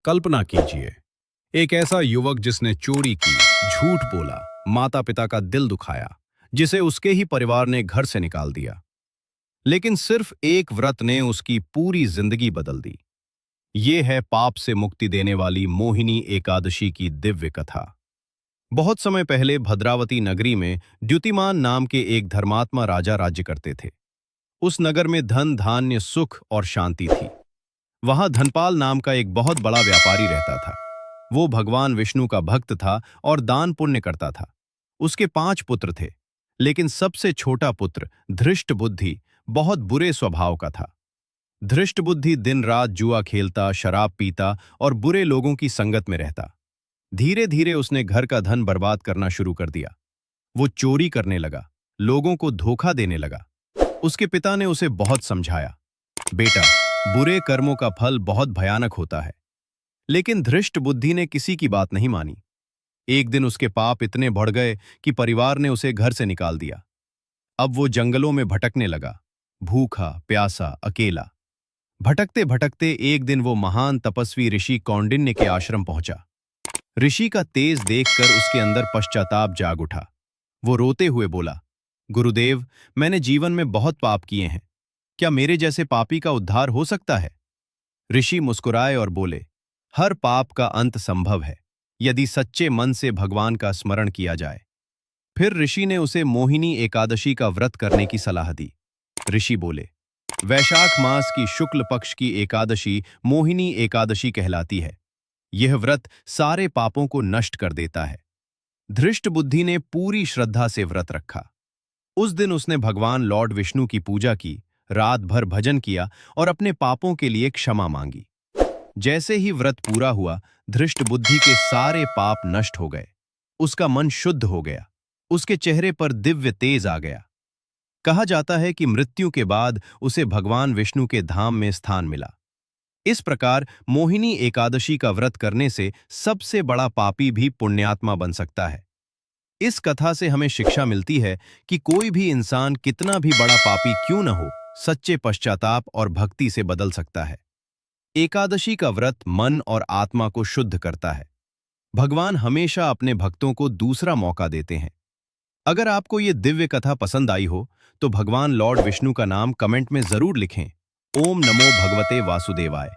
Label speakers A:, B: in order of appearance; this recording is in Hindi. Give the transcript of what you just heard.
A: कल्पना कीजिए, एक ऐसा युवक जिसने चोरी की, झूठ बोला, माता पिता का दिल दुखाया, जिसे उसके ही परिवार ने घर से निकाल दिया। लेकिन सिर्फ एक व्रत ने उसकी पूरी जिंदगी बदल दी। ये है पाप से मुक्ति देने वाली मोहिनी एकादशी की दिव्य कथा। बहुत समय पहले भद्रावती नगरी में द्युतिमान नाम के एक धर्मात्मा राजा राज्य करते थे। उस नगर में धन, धान्य, सुख और शांति थी। वहां धनपाल नाम का एक बहुत बड़ा व्यापारी रहता था। वो भगवान विष्णु का भक्त था और दान पुण्य करता था। उसके 5 पुत्र थे, लेकिन सबसे छोटा पुत्र धृष्ट बुद्धि बहुत बुरे स्वभाव का था। धृष्ट बुद्धि दिन रात जुआ खेलता, शराब पीता और बुरे लोगों की संगत में रहता। धीरे धीरे उसने घर का धन बर्बाद करना शुरू कर दिया। वो चोरी करने लगा, लोगों को धोखा देने लगा। उसके पिता ने उसे बहुत समझाया, बेटा, बुरे कर्मों का फल बहुत भयानक होता है। लेकिन धृष्ट बुद्धि ने किसी की बात नहीं मानी। एक दिन उसके पाप इतने बढ़ गए कि परिवार ने उसे घर से निकाल दिया। अब वो जंगलों में भटकने लगा, भूखा प्यासा, अकेला। भटकते भटकते एक दिन वो महान तपस्वी ऋषि कौंडिन्य के आश्रम पहुंचा। ऋषि का तेज देखकर उसके अंदर पश्चाताप जाग उठा। वो रोते हुए बोला, गुरुदेव, मैंने जीवन में बहुत पाप किए हैं। क्या मेरे जैसे पापी का उद्धार हो सकता है? ऋषि मुस्कुराए और बोले, हर पाप का अंत संभव है, यदि सच्चे मन से भगवान का स्मरण किया जाए। फिर ऋषि ने उसे मोहिनी एकादशी का व्रत करने की सलाह दी। ऋषि बोले, वैशाख मास की शुक्ल पक्ष की एकादशी मोहिनी एकादशी कहलाती है। यह व्रत सारे पापों को नष्ट कर देता है। धृष्ट बुद्धि ने पूरी श्रद्धा से व्रत रखा। उस दिन उसने भगवान लॉर्ड विष्णु की पूजा की, रात भर भजन किया और अपने पापों के लिए क्षमा मांगी। जैसे ही व्रत पूरा हुआ, धृष्ट बुद्धि के सारे पाप नष्ट हो गए। उसका मन शुद्ध हो गया। उसके चेहरे पर दिव्य तेज आ गया। कहा जाता है कि मृत्यु के बाद उसे भगवान विष्णु के धाम में स्थान मिला। इस प्रकार मोहिनी एकादशी का व्रत करने से सबसे बड़ा पापी भी पुण्यात्मा बन सकता है। इस कथा से हमें शिक्षा मिलती है कि कोई भी इंसान कितना भी बड़ा पापी क्यों न हो, सच्चे पश्चाताप और भक्ति से बदल सकता है। एकादशी का व्रत मन और आत्मा को शुद्ध करता है। भगवान हमेशा अपने भक्तों को दूसरा मौका देते हैं। अगर आपको ये दिव्य कथा पसंद आई हो, तो भगवान लॉर्ड विष्णु का नाम कमेंट में जरूर लिखें। ओम नमो भगवते वासुदेवाय।